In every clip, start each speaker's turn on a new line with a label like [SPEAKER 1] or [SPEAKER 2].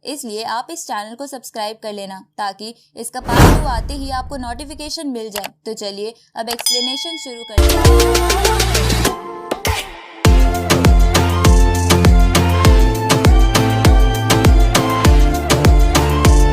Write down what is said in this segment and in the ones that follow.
[SPEAKER 1] इसलिए आप इस चैनल को सब्सक्राइब कर लेना ताकि इसका पार्ट 2 आते ही आपको नोटिफिकेशन मिल जाए। तो चलिए अब एक्सप्लेनेशन शुरू करते हैं।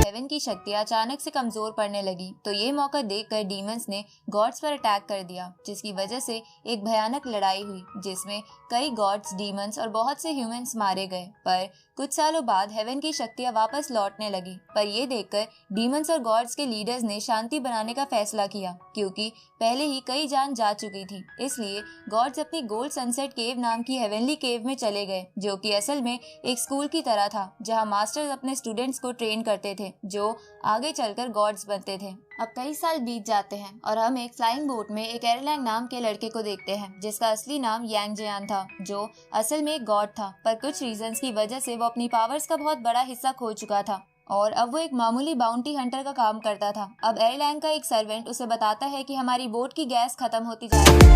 [SPEAKER 1] हेवन की शक्तियां अचानक से कमजोर पड़ने लगी तो ये मौका देखकर डीमंस ने गॉड्स पर अटैक कर दिया, जिसकी वजह से एक भयानक लड़ाई हुई जिसमें कई गॉड्स, डीमंस और बहुत से ह्यूमंस मारे गए। पर कुछ सालों बाद हेवन की शक्तियां वापस लौटने लगी, पर ये देखकर डीमंस और गॉड्स के लीडर्स ने शांति बनाने का फैसला किया, क्योंकि पहले ही कई जान जा चुकी थी। इसलिए गॉड्स अपनी गोल्ड सनसेट केव नाम की हेवनली केव में चले गए, जो कि असल में एक स्कूल की तरह था जहां मास्टर्स अपने स्टूडेंट्स को ट्रेन करते थे जो आगे चलकर गॉड्स बनते थे। अब कई साल बीत जाते हैं और हम एक फ्लाइंग बोट में एक एरलैंग नाम के लड़के को देखते हैं, जिसका असली नाम यांग जियान था, जो असल में एक गॉड था। पर कुछ रीजंस की वजह से वो अपनी पावर्स का बहुत बड़ा हिस्सा खो चुका था और अब वो एक मामूली बाउंटी हंटर का काम करता था। अब एरलैंग का एक सर्वेंट उसे बताता है कि हमारी बोट की गैस खत्म होती जा रही है,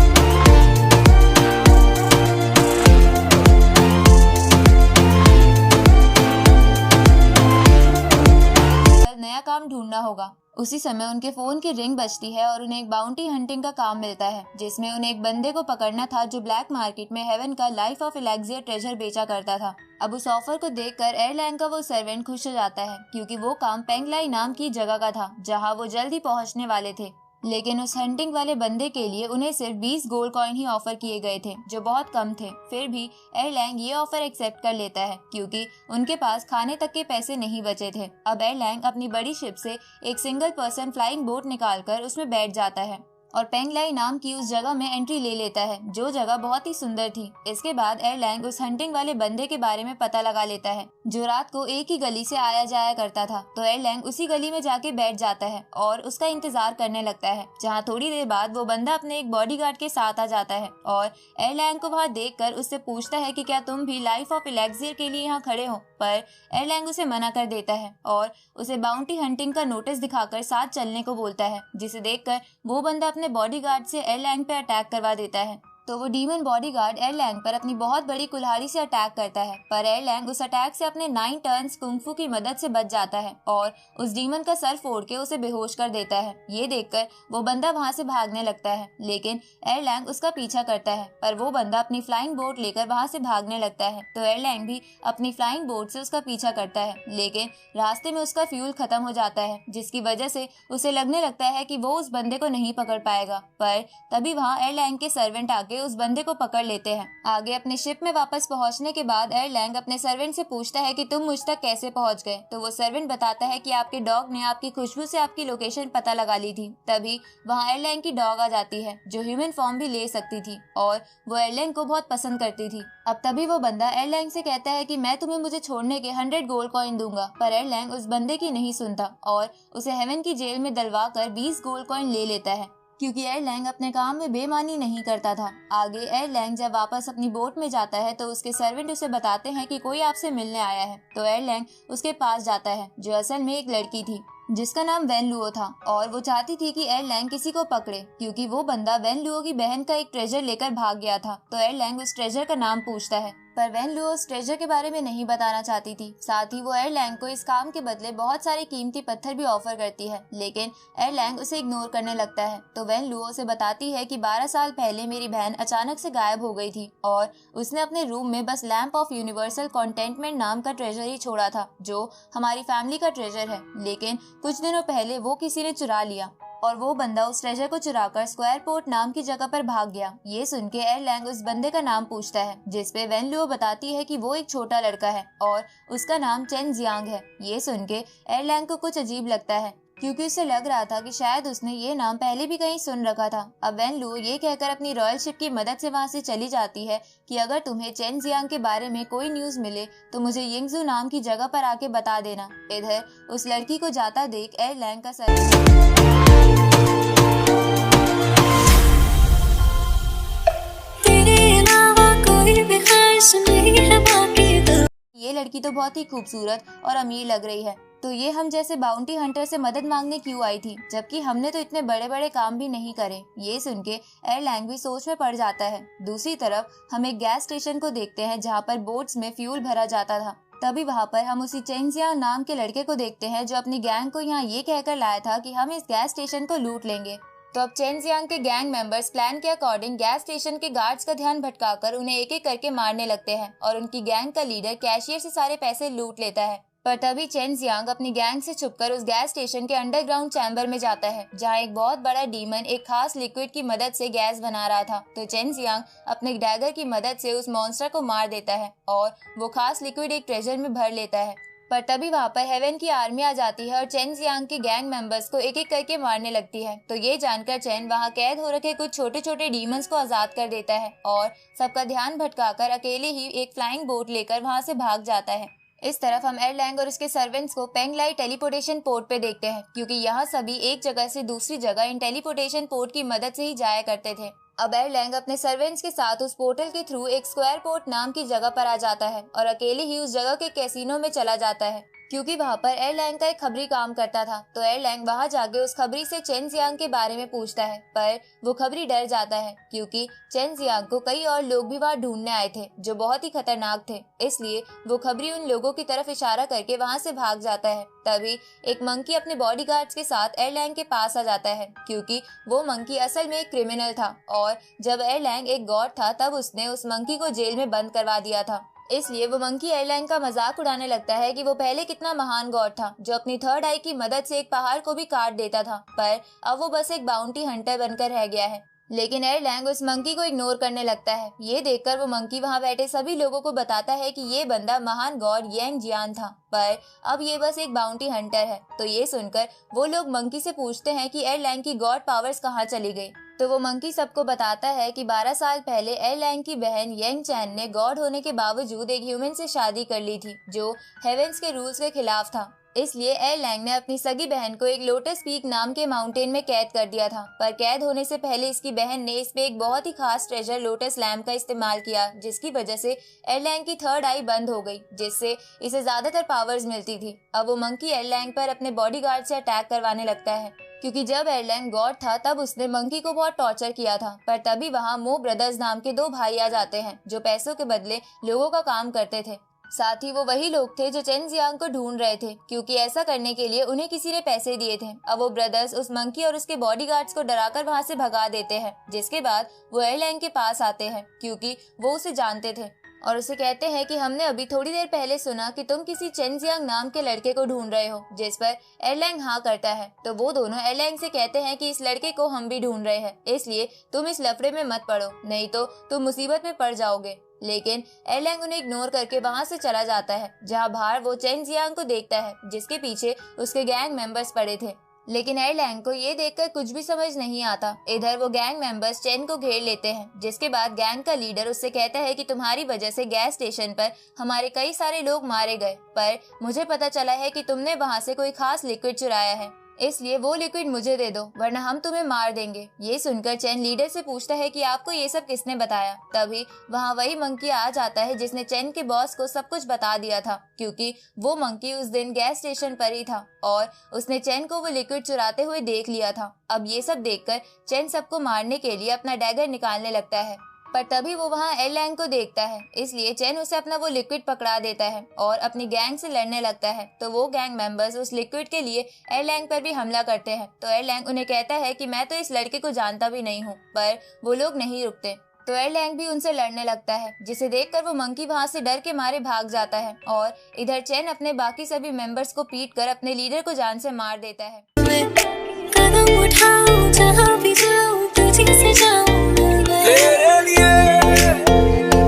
[SPEAKER 1] नया काम ढूंढना होगा। उसी समय उनके फोन की रिंग बजती है और उन्हें एक बाउंटी हंटिंग का काम मिलता है, जिसमें उन्हें एक बंदे को पकड़ना था जो ब्लैक मार्केट में हेवन का लाइफ ऑफ एलेक्सियर ट्रेजर बेचा करता था। अब उस ऑफर को देखकर एरलैंग का वो सर्वेंट खुश हो जाता है, क्योंकि वो काम पेंगलाई नाम की जगह का था जहां वो जल्दी पहुंचने वाले थे। लेकिन उस हंटिंग वाले बंदे के लिए उन्हें सिर्फ 20 गोल्ड कॉइन ही ऑफर किए गए थे, जो बहुत कम थे। फिर भी एरलैंग ये ऑफर एक्सेप्ट कर लेता है, क्योंकि उनके पास खाने तक के पैसे नहीं बचे थे। अब एरलैंग अपनी बड़ी शिप से एक सिंगल पर्सन फ्लाइंग बोट निकालकर उसमें बैठ जाता है और पेंगलाई नाम की उस जगह में एंट्री ले लेता है, जो जगह बहुत ही सुंदर थी। इसके बाद एरलैंग उस हंटिंग वाले बंदे के बारे में पता लगा लेता है, जो रात को एक ही गली से आया जाया करता था। तो एरलैंग उसी गली में जाके बैठ जाता है और उसका इंतजार करने लगता है, जहाँ थोड़ी देर बाद वो बंदा अपने एक बॉडीगार्ड के साथ आ जाता है और एरलैंग को वहाँ देखकर उससे पूछता है कि क्या तुम भी लाइफ ऑफ एलेक्सियर के लिए यहाँ खड़े हो। पर एरलैंग उसे मना कर देता है और उसे बाउंटी हंटिंग का नोटिस दिखाकर साथ चलने को बोलता है, जिसे देखकर वो बंदा अपने बॉडीगार्ड से एरलैंग पे अटैक करवा देता है। तो वो डीमन बॉडीगार्ड एरलैंग पर अपनी बहुत बड़ी कुल्हाड़ी से अटैक करता है, पर एरलैंग उस अटैक से अपने 9 टर्न्स कुंफू की मदद से बच जाता है और उस डीमन का सर फोड़ के उसे बेहोश कर देता है। ये देखकर वो बंदा वहाँ से भागने लगता है, लेकिन एरलैंग उसका पीछा करता है, पर वो बंदा अपनी फ्लाइंग बोट लेकर वहाँ से भागने लगता है। तो एरलैंग भी अपनी फ्लाइंग बोट से उसका पीछा करता है, लेकिन रास्ते में उसका फ्यूल खत्म हो जाता है, जिसकी वजह से उसे लगने लगता है कि वो उस बंदे को नहीं पकड़ पाएगा। पर तभी वहाँ एरलैंग के सर्वेंट आके उस बंदे को पकड़ लेते हैं। आगे अपने शिप में वापस पहुंचने के बाद एरलैंग अपने सर्वेंट से पूछता है कि तुम मुझ तक कैसे पहुंच गए। तो वो सर्वेंट बताता है कि आपके डॉग ने आपकी खुशबू से आपकी लोकेशन पता लगा ली थी। तभी वहाँ एरलैंग की डॉग आ जाती है, जो ह्यूमन फॉर्म भी ले सकती थी और वो एरलैंग को बहुत पसंद करती थी। अब तभी वो बंदा एरलैंग से कहता है कि मैं तुम्हें मुझे छोड़ने के 100 गोल्ड कॉइन दूंगा, पर एरलैंग उस बंदे की नहीं सुनता और उसे हेवन की जेल में डलवा कर 20 गोल्ड कॉइन ले लेता है, क्योंकि एरलैंग अपने काम में बेईमानी नहीं करता था। आगे एरलैंग जब वापस अपनी बोट में जाता है तो उसके सर्वेंट उसे बताते हैं कि कोई आपसे मिलने आया है। तो एरलैंग उसके पास जाता है, जो असल में एक लड़की थी जिसका नाम वैन लुओ था, और वो चाहती थी कि एरलैंग किसी को पकड़े, क्योंकि वो बंदा वैन लुओ की बहन का एक ट्रेजर लेकर भाग गया था। तो एरलैंग उस ट्रेजर का नाम पूछता है, पर वैन लुओ उस ट्रेजर के बारे में नहीं बताना चाहती थी। साथ ही वो एरलैंग को इस काम के बदले बहुत सारे कीमती पत्थर भी ऑफर करती है, लेकिन एरलैंग उसे इग्नोर करने लगता है। तो वैन लुओ से बताती है कि 12 साल पहले मेरी बहन अचानक से गायब हो गई थी और उसने अपने रूम में बस लैंप ऑफ यूनिवर्सल कॉन्टेंटमेंट नाम का ट्रेजर ही छोड़ा था, जो हमारी फैमिली का ट्रेजर है। लेकिन कुछ दिनों पहले वो किसी ने चुरा लिया और वो बंदा उस ट्रेजर को चुराकर स्क्वायर पोर्ट नाम की जगह पर भाग गया। ये सुन के एरलैंग उस बंदे का नाम पूछता है, जिसपे वैन लुओ बताती है कि वो एक छोटा लड़का है और उसका नाम चेन जियांग है। ये सुन के एरलैंग को कुछ अजीब लगता है, क्योंकि उसे लग रहा था कि शायद उसने ये नाम पहले भी कहीं सुन रखा था। अब वैन लुओ ये कहकर अपनी रॉयल शिप की मदद से वहाँ से चली जाती है कि अगर तुम्हें चेन जियांग के बारे में कोई न्यूज मिले तो मुझे यिंगजू नाम की जगह पर आके बता देना। इधर उस लड़की को जाता देख एरलैंग का ये लड़की तो बहुत ही खूबसूरत और अमीर लग रही है, तो ये हम जैसे बाउंटी हंटर से मदद मांगने क्यों आई थी, जबकि हमने तो इतने बड़े बड़े काम भी नहीं करे। ये सुन के एरलैंग भी सोच में पड़ जाता है। दूसरी तरफ हम एक गैस स्टेशन को देखते हैं, जहाँ पर बोट्स में फ्यूल भरा जाता था तभी वहाँ पर हम उसी चेन जियांग नाम के लड़के को देखते हैं जो अपनी गैंग को यहाँ ये कहकर लाया था कि हम इस गैस स्टेशन को लूट लेंगे। तो अब चेन जियांग के गैंग मेंबर्स प्लान के अकॉर्डिंग गैस स्टेशन के गार्ड्स का ध्यान भटकाकर उन्हें एक एक करके मारने लगते हैं और उनकी गैंग का लीडर कैशियर से सारे पैसे लूट लेता है। पर तभी चेन जियांग अपनी गैंग से छुपकर उस गैस स्टेशन के अंडरग्राउंड चैम्बर में जाता है जहां एक बहुत बड़ा डीमन एक खास लिक्विड की मदद से गैस बना रहा था। तो चेन जियांग अपने डैगर की मदद से उस मॉन्स्टर को मार देता है और वो खास लिक्विड एक ट्रेजर में भर लेता है। पर तभी वहाँ पर हेवन की आर्मी आ जाती है और चेन जियांग के गैंग मेंबर्स को एक एक करके मारने लगती है। तो ये जानकर चेन वहाँ कैद हो रखे कुछ छोटे छोटे डीमंस को आजाद कर देता है और सबका ध्यान भटकाकर अकेले ही एक फ्लाइंग बोट लेकर वहाँ से भाग जाता है। इस तरफ हम एरलैंग और उसके सर्वेंट्स को पेंगलाई टेलीपोर्टेशन पोर्ट पे देखते हैं क्योंकि यहाँ सभी एक जगह से दूसरी जगह इन टेलीपोर्टेशन पोर्ट की मदद से ही जाया करते थे। अब एरलैंग अपने सर्वेंट्स के साथ उस पोर्टल के थ्रू एक स्क्वायर पोर्ट नाम की जगह पर आ जाता है और अकेले ही उस जगह के कैसीनो में चला जाता है क्योंकि वहाँ पर एरलैंग का एक खबरी काम करता था। तो एरलैंग वहाँ जाके उस खबरी से चेन जियांग के बारे में पूछता है पर वो खबरी डर जाता है क्योंकि चेन जियांग को कई और लोग भी वहाँ ढूंढने आए थे जो बहुत ही खतरनाक थे। इसलिए वो खबरी उन लोगों की तरफ इशारा करके वहाँ से भाग जाता है। तभी एक मंकी अपने बॉडीगार्ड्स के साथ एरलैंग के पास आ जाता है क्योंकि वो मंकी असल में एक क्रिमिनल था और जब एरलैंग एक गॉड था तब उसने उस मंकी को जेल में बंद करवा दिया था। इसलिए वो मंकी एरलैंग का मजाक उड़ाने लगता है कि वो पहले कितना महान गॉड था जो अपनी थर्ड आई की मदद से एक पहाड़ को भी काट देता था, पर अब वो बस एक बाउंटी हंटर बनकर रह गया है। लेकिन एरलैंग उस मंकी को इग्नोर करने लगता है। ये देखकर वो मंकी वहाँ बैठे सभी लोगों को बताता है कि ये बंदा महान गॉड यांग जियान था, पर अब ये बस एक बाउंटी हंटर है। तो ये सुनकर वो लोग मंकी से पूछते हैं कि एरलैंग की गॉड पावर्स कहाँ चली गई। तो वो मंकी सबको बताता है कि 12 साल पहले एरलैंग की बहन यंग चैन ने गॉड होने के बावजूद एक ह्यूमन से शादी कर ली थी जो हेवेंस के रूल्स के खिलाफ था। इसलिए एरलैंग ने अपनी सगी बहन को एक लोटस पीक नाम के माउंटेन में कैद कर दिया था, पर कैद होने से पहले इसकी बहन ने इस पे एक बहुत ही खास ट्रेजर लोटस लैम्प का इस्तेमाल किया जिसकी वजह से एरलैंग की थर्ड आई बंद हो गई जिससे इसे ज्यादातर पावर्स मिलती थी। अब वो मंकी एरलैंग पर अपने बॉडीगार्ड से अटैक करवाने लगता है क्योंकि जब एरलैंग गॉड था तब उसने मंकी को बहुत टॉर्चर किया था। पर तभी वहाँ मो ब्रदर्स नाम के दो भाई आ जाते हैं जो पैसों के बदले लोगों का काम करते थे। साथ ही वो वही लोग थे जो चेन जियांग को ढूंढ रहे थे क्योंकि ऐसा करने के लिए उन्हें किसी ने पैसे दिए थे। अब वो ब्रदर्स उस मंकी और उसके बॉडीगार्ड्स को डराकर वहाँ से भगा देते हैं, जिसके बाद वो एरलैंग के पास आते हैं क्योंकि वो उसे जानते थे और उसे कहते हैं कि हमने अभी थोड़ी देर पहले सुना कि तुम किसी चेन जियांग नाम के लड़के को ढूंढ रहे हो, जिस पर एरलैंग हाँ करता है। तो वो दोनों एरलैंग से कहते हैं कि इस लड़के को हम भी ढूंढ रहे हैं, इसलिए तुम इस लफड़े में मत पड़ो, नहीं तो तुम मुसीबत में पड़ जाओगे। लेकिन एरलैंग उन्हें इग्नोर करके वहाँ से चला जाता है जहाँ बाहर वो चेन जियांग को देखता है जिसके पीछे उसके गैंग मेंबर्स पड़े थे। लेकिन एरलैंग को ये देखकर कुछ भी समझ नहीं आता। इधर वो गैंग मेंबर्स चेन को घेर लेते हैं जिसके बाद गैंग का लीडर उससे कहता है कि तुम्हारी वजह से गैस स्टेशन पर हमारे कई सारे लोग मारे गए, पर मुझे पता चला है कि तुमने वहाँ से कोई खास लिक्विड चुराया है, इसलिए वो लिक्विड मुझे दे दो वरना हम तुम्हें मार देंगे। ये सुनकर चेन लीडर से पूछता है कि आपको ये सब किसने बताया। तभी वहाँ वही मंकी आ जाता है जिसने चेन के बॉस को सब कुछ बता दिया था क्योंकि वो मंकी उस दिन गैस स्टेशन पर ही था और उसने चेन को वो लिक्विड चुराते हुए देख लिया था। अब ये सब देखकर चेन सबको मारने के लिए अपना डैगर निकालने लगता है, पर तभी वो वहाँ एरलैंग को देखता है, इसलिए चेन उसे अपना वो लिक्विड पकड़ा देता है और अपनी गैंग से लड़ने लगता है। तो वो गैंग मेंबर्स उस लिक्विड के लिए एरलैंग पर भी हमला करते हैं। तो एरलैंग उन्हें कहता है कि मैं तो इस लड़के को जानता भी नहीं हूँ, पर वो लोग नहीं रुकते। तो एरलैंग भी उनसे लड़ने लगता है जिसे देखकर वो मंकी वहाँ से डर के मारे भाग जाता है और इधर चेन अपने बाकी सभी मेंबर्स को पीट कर अपने लीडर को जान से मार देता है।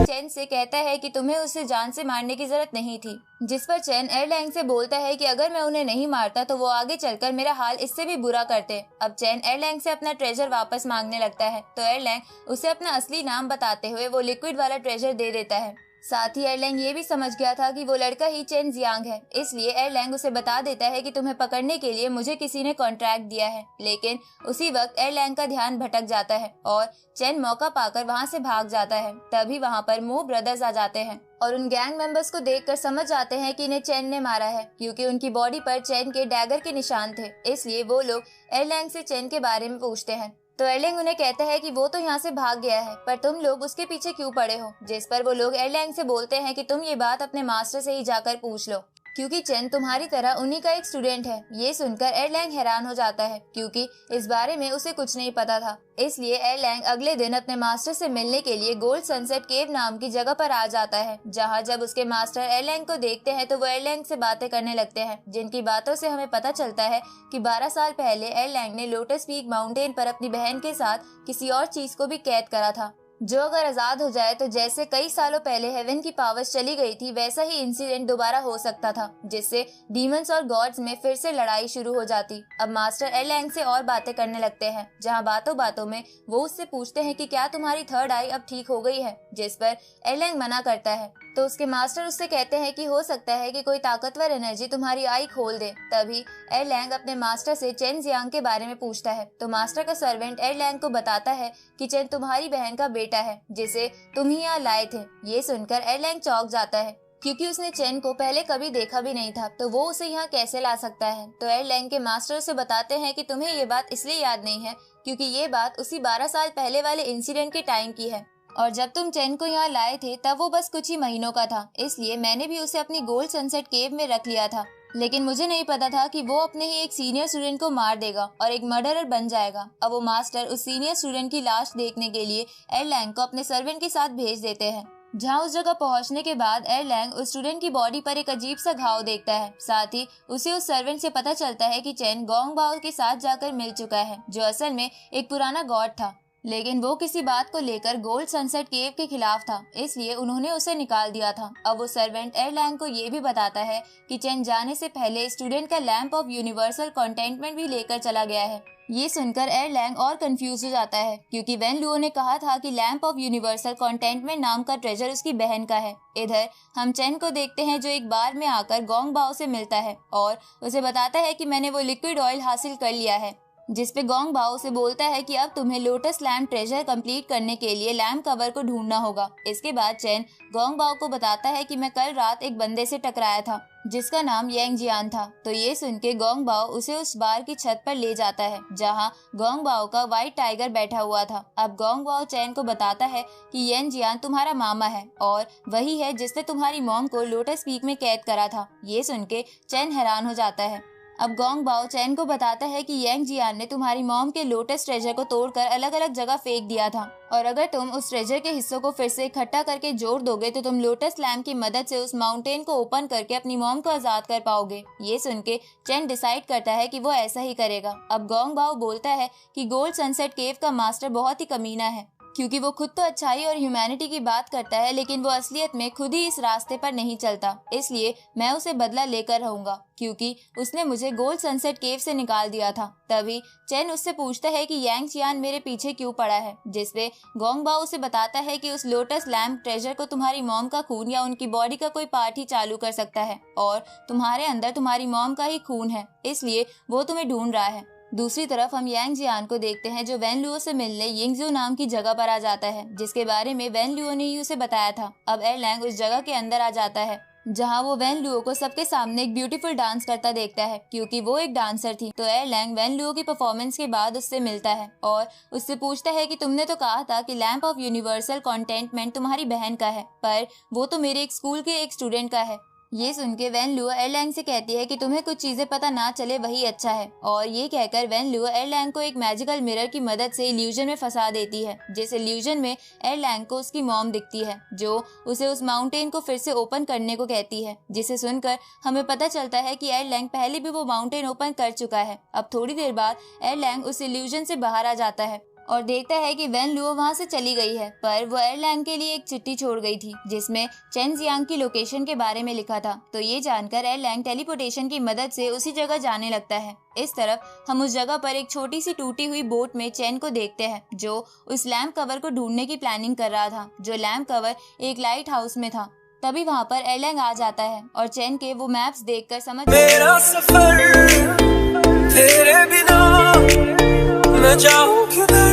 [SPEAKER 1] चेन से कहता है कि तुम्हें उसे जान से मारने की जरूरत नहीं थी, जिस पर चेन एरलैंग से बोलता है कि अगर मैं उन्हें नहीं मारता तो वो आगे चलकर मेरा हाल इससे भी बुरा करते। अब चेन एरलैंग से अपना ट्रेजर वापस मांगने लगता है तो एरलैंग उसे अपना असली नाम बताते हुए वो लिक्विड वाला ट्रेजर दे देता है। साथ ही एरलैंग ये भी समझ गया था कि वो लड़का ही चेन जियांग है, इसलिए एरलैंग उसे बता देता है कि तुम्हें पकड़ने के लिए मुझे किसी ने कॉन्ट्रैक्ट दिया है। लेकिन उसी वक्त एरलैंग का ध्यान भटक जाता है और चेन मौका पाकर वहाँ से भाग जाता है। तभी वहाँ पर मो ब्रदर्स आ जाते हैं और उन गैंग मेंबर्स को देखकर समझ जाते हैं कि इन्हें चेन ने मारा है क्योंकि उनकी बॉडी पर चेन के डैगर के निशान थे। इसलिए वो लोग एरलैंग से चेन के बारे में पूछते हैं। तो एरलैंग उन्हें कहता है कि वो तो यहाँ से भाग गया है, पर तुम लोग उसके पीछे क्यों पड़े हो। जिस पर वो लोग एरलैंग से बोलते हैं कि तुम ये बात अपने मास्टर से ही जाकर पूछ लो, क्योंकि चेन तुम्हारी तरह उन्हीं का एक स्टूडेंट है। ये सुनकर एरलैंग हैरान हो जाता है, क्योंकि इस बारे में उसे कुछ नहीं पता था। इसलिए एरलैंग अगले दिन अपने मास्टर से मिलने के लिए गोल्ड सनसेट केव नाम की जगह पर आ जाता है, जहां जब उसके मास्टर एरलैंग को देखते हैं तो वो एरलैंग से बातें करने लगते हैं, जिनकी बातों से हमें पता चलता है कि 12 साल पहले एरलैंग ने लोटस पीक माउंटेन पर अपनी बहन के साथ किसी और चीज को भी कैद करा था, जो अगर आजाद हो जाए तो जैसे कई सालों पहले हेवन की पावर्स चली गई थी, वैसा ही इंसिडेंट दोबारा हो सकता था, जिससे डीमंस और गॉड्स में फिर से लड़ाई शुरू हो जाती। अब मास्टर एरलैंग से और बातें करने लगते हैं, जहां बातों बातों में वो उससे पूछते हैं कि क्या तुम्हारी थर्ड आई अब ठीक हो गई है, जिस पर एरलैंग मना करता है। तो उसके मास्टर उससे कहते हैं कि हो सकता है कि कोई ताकतवर एनर्जी तुम्हारी आई खोल दे। तभी एरलैंग अपने मास्टर से चेन जियांग के बारे में पूछता है, तो मास्टर का सर्वेंट एरलैंग को बताता है कि चेन तुम्हारी बहन का बेटा है, जिसे तुम ही यहाँ लाए थे। ये सुनकर एरलैंग चौंक जाता है, क्योंकि उसने चेन को पहले कभी देखा भी नहीं था, तो वो उसे यहाँ कैसे ला सकता है। तो एरलैंग के मास्टर से बताते हैं कि तुम्हें ये बात इसलिए याद नहीं है क्योंकि ये बात उसी 12 साल पहले वाले इंसिडेंट के टाइम की है, और जब तुम चेन को यहाँ लाए थे तब वो बस कुछ ही महीनों का था, इसलिए मैंने भी उसे अपनी गोल्ड सनसेट केव में रख लिया था। लेकिन मुझे नहीं पता था कि वो अपने ही एक सीनियर स्टूडेंट को मार देगा और एक मर्डरर बन जाएगा। अब वो मास्टर उस सीनियर स्टूडेंट की लाश देखने के लिए एरलैंग को अपने सर्वेंट के साथ भेज देते हैं, जहां उस जगह पहुंचने के बाद एरलैंग उस स्टूडेंट की बॉडी पर एक अजीब सा घाव देखता है। साथ ही उसे उस सर्वेंट से पता चलता है कि चेन गोंग बाओ के साथ जाकर मिल चुका है, जो असल में एक पुराना गॉड था, लेकिन वो किसी बात को लेकर गोल्ड सनसेट केव के खिलाफ था, इसलिए उन्होंने उसे निकाल दिया था। अब वो सर्वेंट एरलैंग को ये भी बताता है कि चेन जाने से पहले स्टूडेंट का लैंप ऑफ यूनिवर्सल कंटेंटमेंट भी लेकर चला गया है। ये सुनकर एरलैंग और कंफ्यूज हो जाता है, क्योंकि वेन लुओ ने कहा था कि लैंप ऑफ यूनिवर्सल कंटेंटमेंट नाम का ट्रेजर उसकी बहन का है। इधर हम चेन को देखते हैं, जो एक बार में आकर गोंग बाओ से मिलता है और उसे बताता है कि मैंने वो लिक्विड ऑयल हासिल कर लिया है, जिस पे गोंग बाओ से बोलता है कि अब तुम्हें लोटस लैम्प ट्रेजर कंप्लीट करने के लिए लैम्प कवर को ढूंढना होगा। इसके बाद चेन गोंग बाओ को बताता है कि मैं कल रात एक बंदे से टकराया था, जिसका नाम येंग जियान था। तो ये सुन के गोंग बाओ उसे उस बार की छत पर ले जाता है, जहां गोंग बाओ का व्हाइट टाइगर बैठा हुआ था। अब गोंग बाओ चेन को बताता है कि येंग जियान तुम्हारा मामा है और वही है जिसने तुम्हारी मॉम को लोटस पीक में कैद करा था। ये सुन के चेन हैरान हो जाता है। अब गोंग बाओ चेन को बताता है कि येंग जियान ने तुम्हारी मॉम के लोटस ट्रेजर को तोड़कर अलग अलग जगह फेंक दिया था, और अगर तुम उस ट्रेजर के हिस्सों को फिर से इकट्ठा करके जोड़ दोगे तो तुम लोटस लैम्प की मदद से उस माउंटेन को ओपन करके अपनी मॉम को आजाद कर पाओगे। ये सुन के चेन डिसाइड करता है कि वो ऐसा ही करेगा। अब गोंग बाओ बोलता है कि गोल्ड सनसेट केव का मास्टर बहुत ही कमीना है, क्योंकि वो खुद तो अच्छाई और ह्यूमैनिटी की बात करता है, लेकिन वो असलियत में खुद ही इस रास्ते पर नहीं चलता। इसलिए मैं उसे बदला लेकर रहूंगा, क्योंकि उसने मुझे गोल्ड सनसेट केव से निकाल दिया था। तभी चेन उससे पूछता है कि येंग जियान मेरे पीछे क्यों पड़ा है, जिसपे गोंग बाओ उसे बताता है कि उस लोटस लैम्प ट्रेजर को तुम्हारी मॉम का खून या उनकी बॉडी का कोई पार्ट ही चालू कर सकता है, और तुम्हारे अंदर तुम्हारी मॉम का ही खून है, इसलिए वो तुम्हें ढूंढ रहा है। दूसरी तरफ हम येंग जियान को देखते हैं, जो वेन लुओ से मिलने यिंगजू नाम की जगह पर आ जाता है, जिसके बारे में वेन लुओ ने ही उसे बताया था। अब एरलैंग उस जगह के अंदर आ जाता है, जहां वो वेन लुओ को सबके सामने एक ब्यूटीफुल डांस करता देखता है, क्योंकि वो एक डांसर थी। तो एरलैंग वेन लुओ की परफॉर्मेंस के बाद उससे मिलता है और उससे पूछता है कि तुमने तो कहा था कि लैम्प ऑफ यूनिवर्सल कंटेंटमेंट तुम्हारी बहन का है, पर वो तो मेरे एक स्कूल के एक स्टूडेंट का है। ये सुन के वेन लुओ एरलैंग से कहती है कि तुम्हें कुछ चीजें पता ना चले वही अच्छा है, और ये कहकर वेन लुओ एरलैंग को एक मैजिकल मिरर की मदद से इल्यूजन में फंसा देती है, जिस इल्यूजन में एरलैंग को उसकी मॉम दिखती है, जो उसे उस माउंटेन को फिर से ओपन करने को कहती है। जिसे सुनकर हमें पता चलता है कि एरलैंग पहले भी वो माउंटेन ओपन कर चुका है। अब थोड़ी देर बाद एरलैंग उस इल्यूजन से बाहर आ जाता है और देखता है कि वेन लुओ वहां से चली गई है, पर वो एरलैंग के लिए एक चिट्ठी छोड़ गई थी, जिसमें चेन जियांग की लोकेशन के बारे में लिखा था। तो ये जानकर एरलैंग टेलीपोर्टेशन की मदद से उसी जगह जाने लगता है। इस तरफ हम उस जगह पर एक छोटी सी टूटी हुई बोट में चेन को देखते हैं, जो उस लैम्प कवर को ढूंढने की प्लानिंग कर रहा था, जो लैम्प कवर एक लाइट हाउस में था। तभी वहाँ पर एरलैंग आ जाता है और चेन के वो मैप्स देखकर समझ
[SPEAKER 2] मेरा सफर तेरे बिना मैं जाऊं किधर।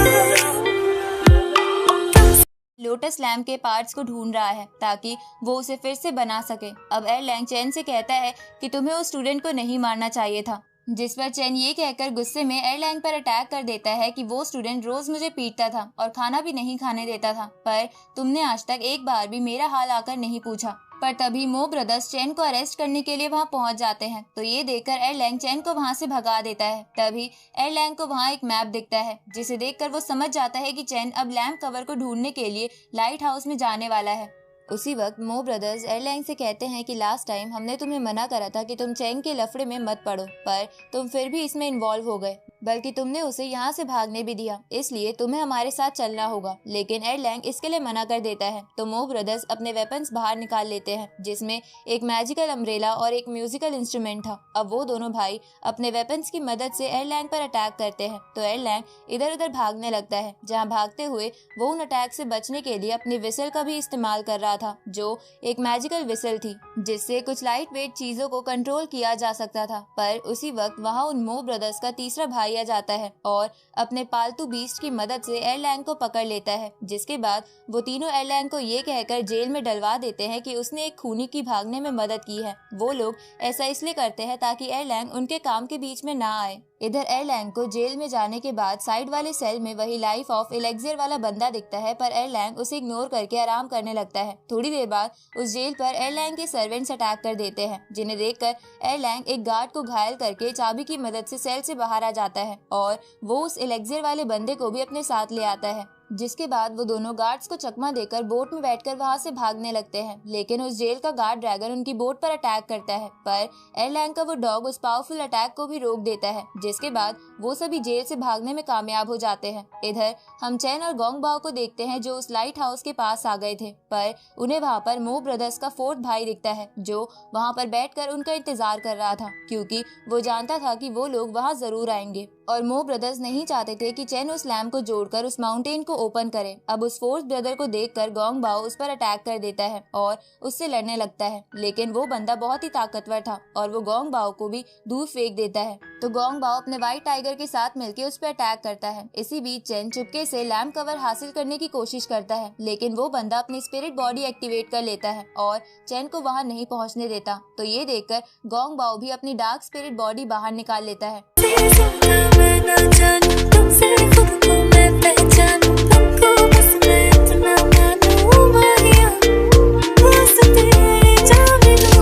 [SPEAKER 1] लोटस लैम्प के पार्ट्स को ढूंढ रहा है ताकि वो उसे फिर से बना सके। अब एरलैंग चेन से कहता है कि तुम्हें उस स्टूडेंट को नहीं मारना चाहिए था, जिस पर चेन ये कहकर गुस्से में एयरलैंग पर अटैक कर देता है कि वो स्टूडेंट रोज मुझे पीटता था और खाना भी नहीं खाने देता था, पर तुमने आज तक एक बार भी मेरा हाल आकर नहीं पूछा। पर तभी मो ब्रदर्स चेन को अरेस्ट करने के लिए वहां पहुंच जाते हैं। तो ये देखकर एयरलैंग चेन को वहां से भगा देता है। तभी एयरलैंग को वहां एक मैप दिखता है, जिसे देखकर वो समझ जाता है कि चेन अब लैम्प कवर को ढूंढने के लिए लाइट हाउस में जाने वाला है। उसी वक्त मो ब्रदर्स एयरलैंग से कहते हैं कि लास्ट टाइम हमने तुम्हें मना करा था कि तुम चेन के लफड़े में मत पड़ो, पर तुम फिर भी इसमें इन्वॉल्व हो गए, बल्कि तुमने उसे यहाँ से भागने भी दिया, इसलिए तुम्हें हमारे साथ चलना होगा। लेकिन एयरलैंग इसके लिए मना कर देता है। तो मो ब्रदर्स अपने वेपन्स बाहर निकाल लेते हैं, जिसमें एक मैजिकल अम्ब्रेला और एक म्यूजिकल इंस्ट्रूमेंट था। अब वो दोनों भाई अपने वेपन्स की मदद से एयरलैंग पर अटैक करते हैं। तो एयरलैंग इधर उधर भागने लगता है, जहाँ भागते हुए वो उन अटैक से बचने के लिए अपनी विसल का भी इस्तेमाल कर रहा था, जो एक मैजिकल विसल थी, जिससे कुछ लाइट वेट चीजों को कंट्रोल किया जा सकता था। पर उसी वक्त वहाँ उन मो ब्रदर्स का तीसरा भाई आ जाता है और अपने पालतू बीस्ट की मदद से एयरलैंग को पकड़ लेता है। जिसके बाद वो तीनों एयरलैंग को ये कहकर जेल में डलवा देते हैं कि उसने एक खूनी की भागने में मदद की है। वो लोग ऐसा इसलिए करते हैं ताकि एयरलैंग उनके काम के बीच में ना आए। इधर एयरलैंग को जेल में जाने के बाद साइड वाले सेल में वही लाइफ ऑफ एलेक्सियर वाला बंदा दिखता है, पर एयरलैंग उसे इग्नोर करके आराम करने लगता है। थोड़ी देर बाद उस जेल पर एयरलैंग के सर्वेंट्स अटैक कर देते हैं, जिन्हें देखकर एयरलैंग एक गार्ड को घायल करके चाबी की मदद से सेल से बाहर आ जाता है और वो उस एलेक्सियर वाले बंदे को भी अपने साथ ले आता है। जिसके बाद वो दोनों गार्ड्स को चकमा देकर बोट में बैठकर वहां से भागने लगते हैं। लेकिन उस जेल का गार्ड ड्रैगन उनकी बोट पर अटैक करता है, पर एयरलैंग का वो डॉग उस पावरफुल अटैक को भी रोक देता है। जिसके बाद वो सभी जेल से भागने में कामयाब हो जाते हैं। इधर हम चेन और गोंग बाओ को देखते हैं, जो उस लाइट हाउस के पास आ गए थे, पर उन्हें वहाँ पर मो ब्रदर्स का फोर्थ भाई दिखता है, जो वहाँ पर बैठकर उनका इंतजार कर रहा था, क्योंकि वो जानता था कि वो लोग वहाँ जरूर आएंगे। और मो ब्रदर्स नहीं चाहते थे कि चेन उस लैम्प को जोड़कर उस माउंटेन को ओपन करे। अब उस फोर्थ ब्रदर को देखकर गोंग बाओ उस पर अटैक कर देता है और उससे लड़ने लगता है, लेकिन वो बंदा बहुत ही ताकतवर था और वो गोंग बाओ को भी दूर फेंक देता है। तो गोंग बाओ अपने व्हाइट टाइगर के साथ मिलकर उस पर अटैक करता है। इसी बीच चेन चुपके से लैम्प कवर हासिल करने की कोशिश करता है, लेकिन वो बंदा अपनी स्पिरिट बॉडी एक्टिवेट कर लेता है और चेन को वहाँ नहीं पहुँचने देता। तो ये देखकर गोंग बाओ भी अपनी डार्क स्पिरिट बॉडी बाहर निकाल लेता है।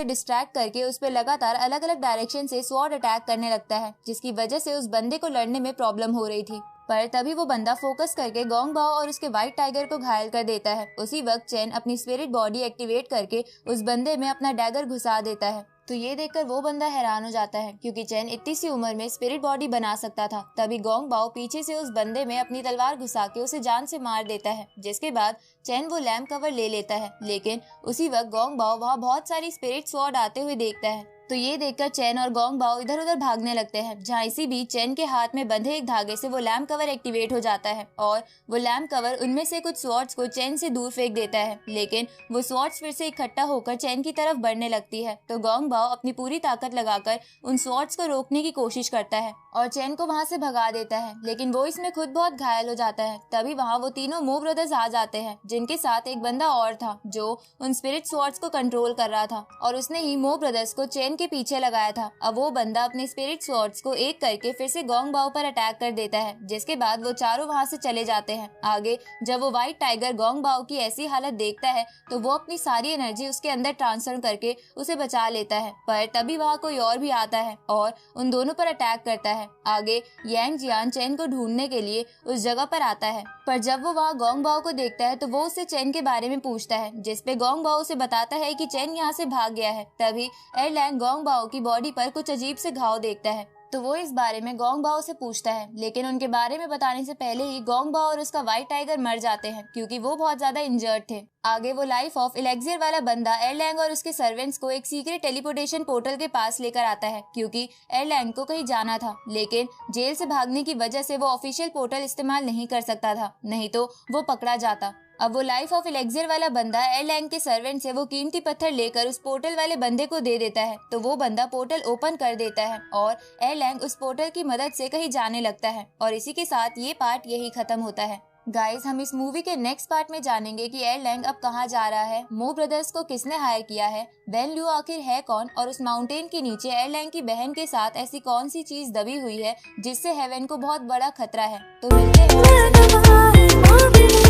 [SPEAKER 1] डिस्ट्रैक्ट करके उस पर लगातार अलग अलग डायरेक्शन से स्वॉर्ड अटैक करने लगता है, जिसकी वजह से उस बंदे को लड़ने में प्रॉब्लम हो रही थी। पर तभी वो बंदा फोकस करके गोंग बाओ और उसके व्हाइट टाइगर को घायल कर देता है। उसी वक्त चेन अपनी स्पिरिट बॉडी एक्टिवेट करके उस बंदे में अपना डैगर घुसा देता है। तो ये देखकर वो बंदा हैरान हो जाता है, क्योंकि चेन इतनी सी उम्र में स्पिरिट बॉडी बना सकता था। तभी गोंग बाओ पीछे से उस बंदे में अपनी तलवार घुसा के उसे जान से मार देता है। जिसके बाद चेन वो लैम्प कवर ले लेता है, लेकिन उसी वक्त गोंग बाओ वहाँ बहुत सारी स्पिरिट स्वॉर्ड आते हुए देखता है। तो ये देखकर चेन और गोंग बाओ इधर उधर भागने लगते हैं, जहाँ इसी बीच चेन के हाथ में बंधे एक धागे से वो लैम्प कवर एक्टिवेट हो जाता है और वो लैम्प कवर उनमें से कुछ स्वॉर्ड्स को चेन से दूर फेंक देता है। लेकिन वो स्वॉर्ड्स फिर से इकट्ठा होकर चेन की तरफ बढ़ने लगती है। तो गोंग बाओ अपनी पूरी ताकत लगाकर उन स्वॉर्ड्स को रोकने की कोशिश करता है और चेन को वहाँ से भगा देता है, लेकिन वो इसमें खुद बहुत घायल हो जाता है। तभी वहाँ वो तीनों मो ब्रदर्स आ जाते हैं, जिनके साथ एक बंदा और था, जो उन स्पिरिट स्वॉर्ड्स को कंट्रोल कर रहा था और उसने ही मो ब्रदर्स को चेन के पीछे लगाया था। अब वो बंदा अपने स्पिरिट स्वॉर्ड्स को एक करके फिर से गोंग बाओ पर अटैक कर देता है, जिसके बाद वो चारों वहाँ से चले जाते हैं। आगे जब वो व्हाइट टाइगर गोंग बाओ की ऐसी हालत देखता है, तो वो अपनी सारी एनर्जी उसके अंदर ट्रांसफर करके उसे बचा लेता है। पर तभी वहाँ कोई और भी आता है और उन दोनों पर अटैक करता है। आगे यांग जियान चेन को ढूंढने के लिए उस जगह पर आता है, पर जब वो वहाँ गोंग बाओ को देखता है तो वो उससे चेन के बारे में पूछता है, जिसपे गोंग बाओ उसे बताता है कि चेन यहाँ से भाग गया है। तभी एयरलैंग गोंग बाओ की बॉडी पर कुछ अजीब से घाव देखता है, तो वो इस बारे में गोंग बाओ से पूछता है, लेकिन उनके बारे में बताने से पहले ही गोंग बाओ और उसका व्हाइट टाइगर मर जाते हैं, क्योंकि वो बहुत ज्यादा इंजर्ड थे। आगे वो लाइफ ऑफ एलेक्सियर वाला बंदा एयरलैंग और उसके सर्वेंट्स को एक सीक्रेट टेलीपोर्टेशन पोर्टल के पास लेकर आता है, क्योंकि एयरलैंग को कहीं जाना था, लेकिन जेल से भागने की वजह से वो ऑफिशियल पोर्टल इस्तेमाल नहीं कर सकता था, नहीं तो वो पकड़ा जाता। अब वो लाइफ ऑफ एलेक्सियर वाला बंदा एयरलैंग के सर्वेंट से वो कीमती पत्थर लेकर उस पोर्टल वाले बंदे को दे देता है। तो वो बंदा पोर्टल ओपन कर देता है और एयरलैंग उस पोर्टल की मदद से कहीं जाने लगता है। और इसी के साथ ये पार्ट यही खत्म होता है। गाइस, हम इस मूवी के नेक्स्ट पार्ट में जानेंगे कि एयरलैंग अब कहाँ जा रहा है, मो ब्रदर्स को किसने हायर किया है, बेन लियो आखिर है कौन, और उस माउंटेन के नीचे एयरलैंग की बहन के साथ ऐसी कौन सी चीज दबी हुई है जिससे हेवन को बहुत बड़ा खतरा है। तो मिलते हैं।